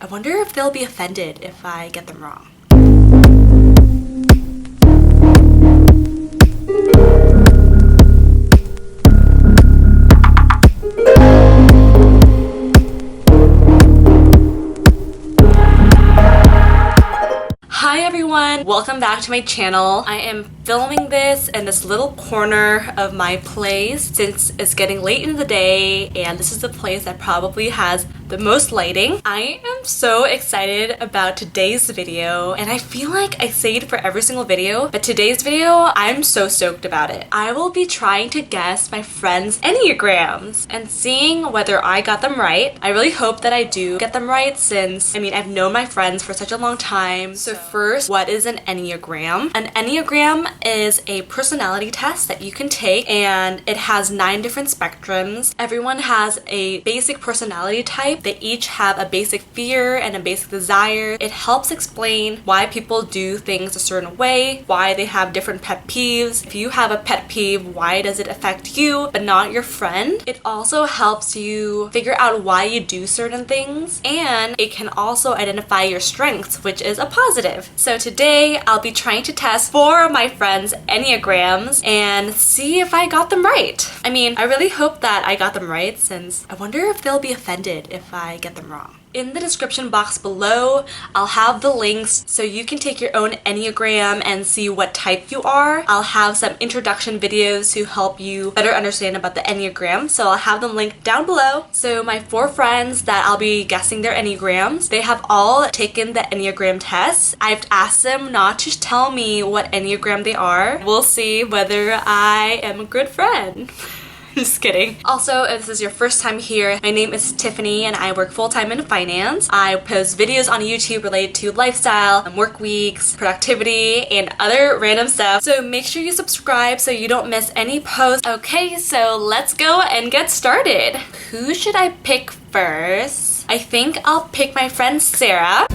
I wonder if they'll be offended if I get them wrong. Hi everyone, welcome back to my channel. I am filming this in this little corner of my place since it's getting late in the day and this is the place that probably has the most lighting. I am so excited about today's video and I feel like I say it for every single video, but today's video, I'm so stoked about it. I will be trying to guess my friends' Enneagrams and seeing whether I got them right. I really hope that I do get them right since, I've known my friends for such a long time. So first, what is an Enneagram? An Enneagram is a personality test that you can take and it has 9 different spectrums. Everyone has a basic personality type. They each have a basic fear and a basic desire. It helps explain why people do things a certain way, why they have different pet peeves. If you have a pet peeve, why does it affect you but not your friend? It also helps you figure out why you do certain things, and it can also identify your strengths, which is a positive. So today I'll be trying to test 4 of my friends' Enneagrams and see if I got them right. I really hope that I got them right since I wonder if they'll be offended if I get them wrong. In the description box below, I'll have the links so you can take your own Enneagram and see what type you are. I'll have some introduction videos to help you better understand about the Enneagram, so I'll have them linked down below. So my 4 friends that I'll be guessing their Enneagrams, they have all taken the Enneagram test. I've asked them not to tell me what Enneagram they are. We'll see whether I am a good friend. Just kidding. Also, if this is your first time here, my name is Tiffany and I work full-time in finance. I post videos on YouTube related to lifestyle, work weeks, productivity, and other random stuff. So make sure you subscribe so you don't miss any posts. Okay, so let's go and get started. Who should I pick first? I think I'll pick my friend Sarah.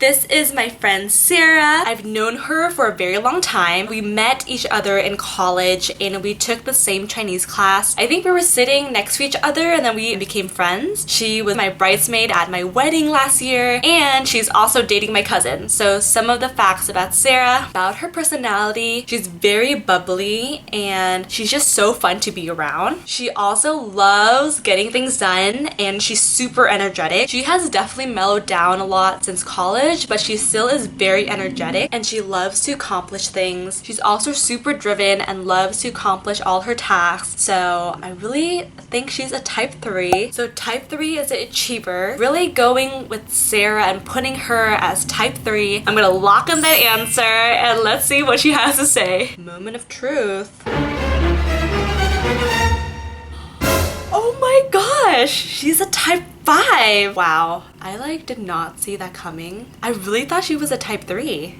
This is my friend Sarah. I've known her for a very long time. We met each other in college and we took the same Chinese class. I think we were sitting next to each other and then we became friends. She was my bridesmaid at my wedding last year and she's also dating my cousin. So some of the facts about Sarah, about her personality, she's very bubbly and she's just so fun to be around. She also loves getting things done and she's super energetic. She has definitely mellowed down a lot since college, but she still is very energetic and she loves to accomplish things. She's also super driven and loves to accomplish all her tasks. So I really think she's a type 3. So type 3 is an achiever. Really going with Sarah and putting her as type 3. I'm gonna lock in that answer and let's see what she has to say. Moment of truth. Oh my gosh, she's a type 5. Wow, I did not see that coming. I really thought she was a type 3.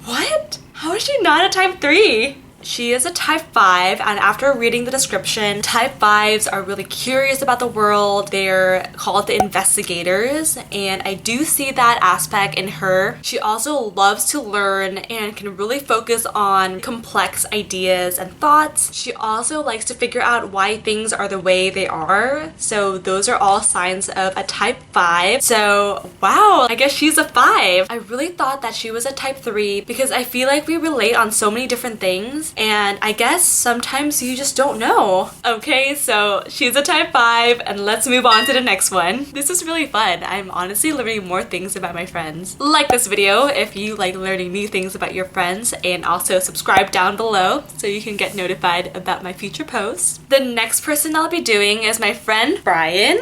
What? How is she not a type 3? She is a type 5 and after reading the description, type 5s are really curious about the world. They're called the investigators and I do see that aspect in her. She also loves to learn and can really focus on complex ideas and thoughts. She also likes to figure out why things are the way they are. So those are all signs of a type 5. So wow, I guess she's a 5. I really thought that she was a type 3 because I feel like we relate on so many different things. And I guess sometimes you just don't know. Okay, so she's a type 5 and let's move on to the next one. This is really fun. I'm honestly learning more things about my friends. Like this video if you like learning new things about your friends and also subscribe down below so you can get notified about my future posts. The next person I'll be doing is my friend Brian.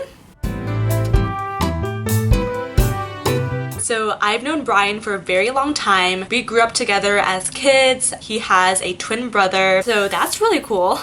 So I've known Brian for a very long time. We grew up together as kids. He has a twin brother, so that's really cool.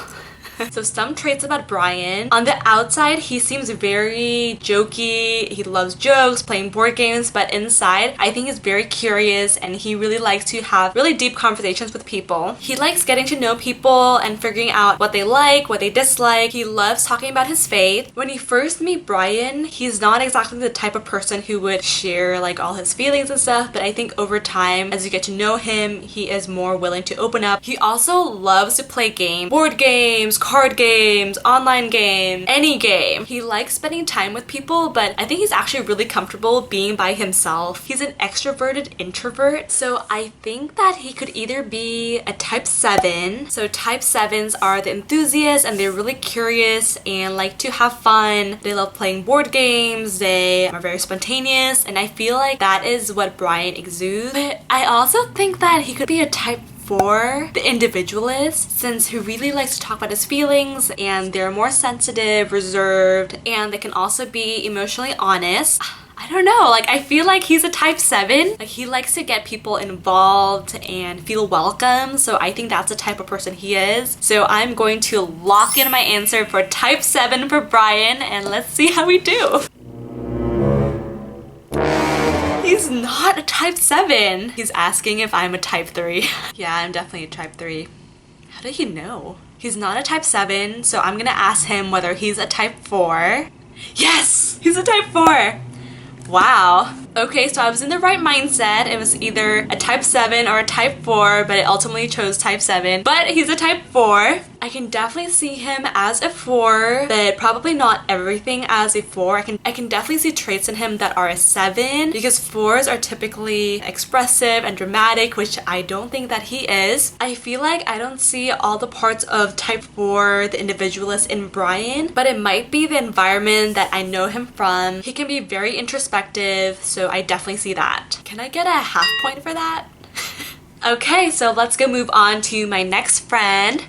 So some traits about Brian. On the outside, he seems very jokey. He loves jokes, playing board games, but inside, I think he's very curious and he really likes to have really deep conversations with people. He likes getting to know people and figuring out what they like, what they dislike. He loves talking about his faith. When you first meet Brian, he's not exactly the type of person who would share like all his feelings and stuff, but I think over time, as you get to know him, he is more willing to open up. He also loves to play games, board games, card games, online games, any game. He likes spending time with people, but I think he's actually really comfortable being by himself. He's an extroverted introvert, so I think that he could either be a type 7. So type 7s are the enthusiasts and they're really curious and like to have fun. They love playing board games, they are very spontaneous, and I feel like that is what Bryan exudes. But I also think that he could be a type 4, the individualist, since he really likes to talk about his feelings and they're more sensitive, reserved, and they can also be emotionally honest. I don't know, like I feel like he's a type 7. Like he likes to get people involved and feel welcome, so I think that's the type of person he is. So I'm going to lock in my answer for type 7 for Bryan, and let's see how we do. He's not a type 7. He's asking if I'm a type 3. Yeah, I'm definitely a type 3. How did he know? He's not a type 7, so I'm gonna ask him whether he's a type 4. Yes! He's a type 4! Wow. Okay, so I was in the right mindset. It was either a type 7 or a type 4, but it ultimately chose type 7. But he's a type 4. I can definitely see him as a 4, but probably not everything as a 4. I can definitely see traits in him that are a 7, because 4s are typically expressive and dramatic, which I don't think that he is. I feel like I don't see all the parts of type 4, the individualist, in Bryan, but it might be the environment that I know him from. He can be very introspective, so I definitely see that. Can I get a half point for that? Okay, so let's go move on to my next friend.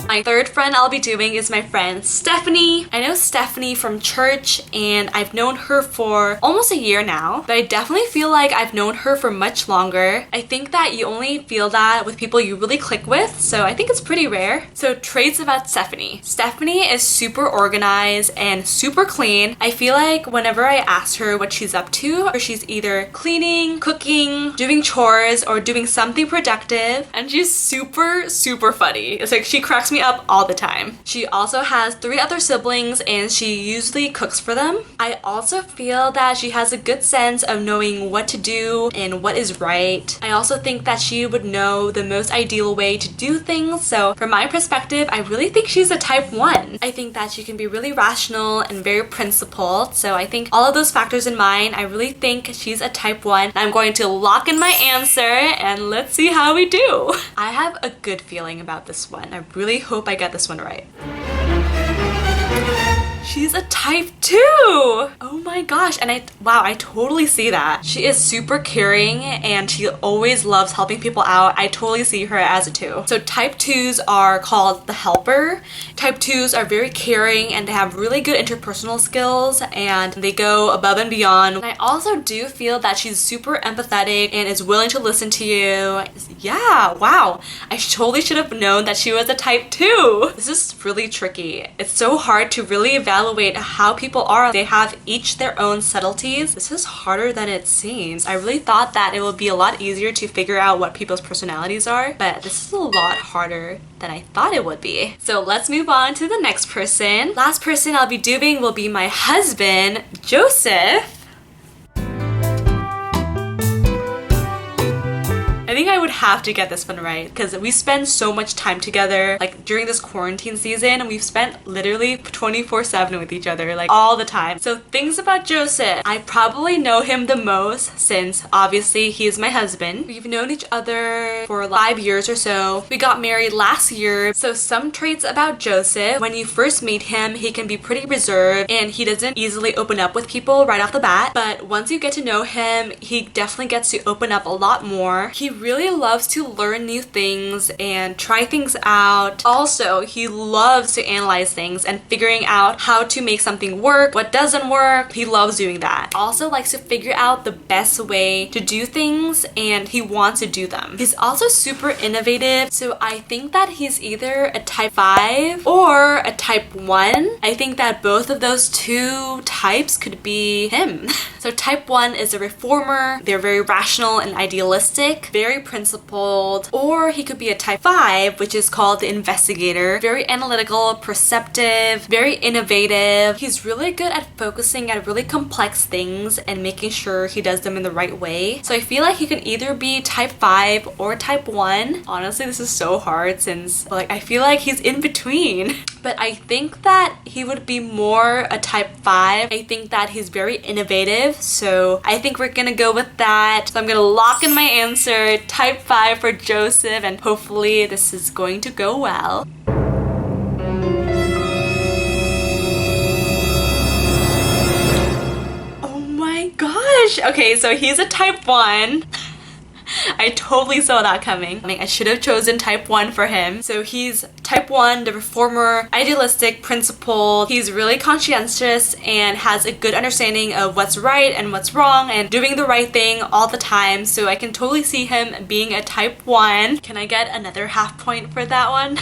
My third friend I'll be doing is my friend Stephanie. I know Stephanie from church and I've known her for almost a year now, but I definitely feel like I've known her for much longer. I think that you only feel that with people you really click with, so I think it's pretty rare. So traits about Stephanie. Stephanie is super organized and super clean. I feel like whenever I ask her what she's up to, or she's either cleaning, cooking, doing chores, or doing something productive, and she's super, super funny. It's like she cracks me up all the time. She also has 3 other siblings and she usually cooks for them. I also feel that she has a good sense of knowing what to do and what is right. I also think that she would know the most ideal way to do things, so from my perspective, I really think she's a type 1. I think that she can be really rational and very principled, so I think all of those factors in mind, I really think she's a type 1. I'm going to lock in my answer and let's see how we do. I have a good feeling about this one. I really hope I get this one right. She's a type 2! Oh my gosh, and wow, I totally see that. She is super caring and she always loves helping people out. I totally see her as a 2. So type 2s are called the helper. Type 2s are very caring and they have really good interpersonal skills and they go above and beyond. And I also do feel that she's super empathetic and is willing to listen to you. Yeah, wow. I totally should have known that she was a type 2. This is really tricky. It's so hard to really evaluate how people are. They have each their own subtleties. This is harder than it seems. I really thought that it would be a lot easier to figure out what people's personalities are, but this is a lot harder than I thought it would be. So let's move on to the next person. Last person I'll be doing will be my husband, Joseph. I think I would have to get this one right because we spend so much time together. Like during this quarantine season, we've spent literally 24/7 with each other, like all the time. So things about Joseph. I probably know him the most since obviously he is my husband. We've known each other for 5 years or so. We got married last year. So some traits about Joseph. When you first meet him, he can be pretty reserved and he doesn't easily open up with people right off the bat. But once you get to know him, he definitely gets to open up a lot more. He really loves to learn new things and try things out. Also, he loves to analyze things and figuring out how to make something work, what doesn't work. He loves doing that. Also likes to figure out the best way to do things and he wants to do them. He's also super innovative, so I think that he's either a type 5 or a type 1. I think that both of those 2 types could be him. So type 1 is a reformer. They're very rational and idealistic, very very principled, or he could be a type 5, which is called the investigator. Very analytical, perceptive, very innovative. He's really good at focusing at really complex things and making sure he does them in the right way. So I feel like he could either be type 5 or type 1. Honestly, this is so hard since like I feel like he's in between. But I think that he would be more a type 5. I think that he's very innovative, so I think we're gonna go with that. So I'm gonna lock in my answer, type 5 for Joseph, and hopefully this is going to go well. Oh my gosh! Okay, so he's a type 1. I totally saw that coming. I mean, I should have chosen type 1 for him. So he's type 1, the reformer, idealistic, principled. He's really conscientious and has a good understanding of what's right and what's wrong and doing the right thing all the time. So I can totally see him being a type 1. Can I get another half point for that one?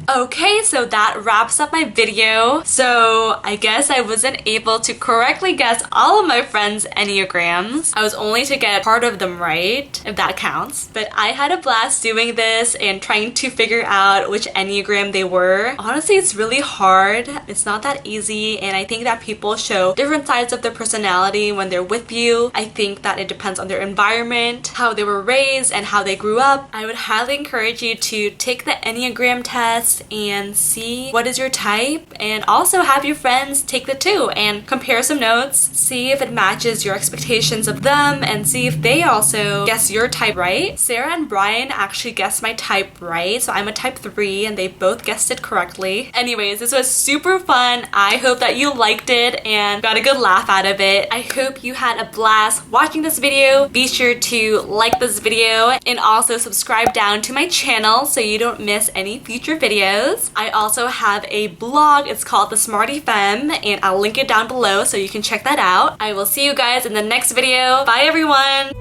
Okay, so that wraps up my video. So I guess I wasn't able to correctly guess all of my friends' Enneagrams. I was only to get part of them right, if that counts. But I had a blast doing this and trying to figure out which Enneagram they were. Honestly, it's really hard. It's not that easy, and I think that people show different sides of their personality when they're with you. I think that it depends on their environment, how they were raised, and how they grew up. I would highly encourage you to take the Enneagram test and see what is your type, and also have your friends take the too and compare some notes, see if it matches your expectations of them, and see if they also guess your type right. Sarah and Brian actually guessed my type right, so I'm a type 3 and they both guessed it correctly. Anyways, this was super fun. I hope that you liked it and got a good laugh out of it. I hope you had a blast watching this video. Be sure to like this video and also subscribe down to my channel so you don't miss any future videos. I also have a blog. It's called The Smarty Femme, and I'll link it down below so you can check that out. I will see you guys in the next video. Bye everyone!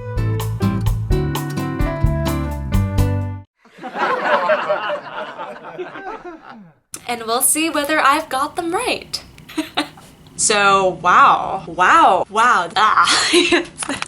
And we'll see whether I've got them right. So, wow. Ah.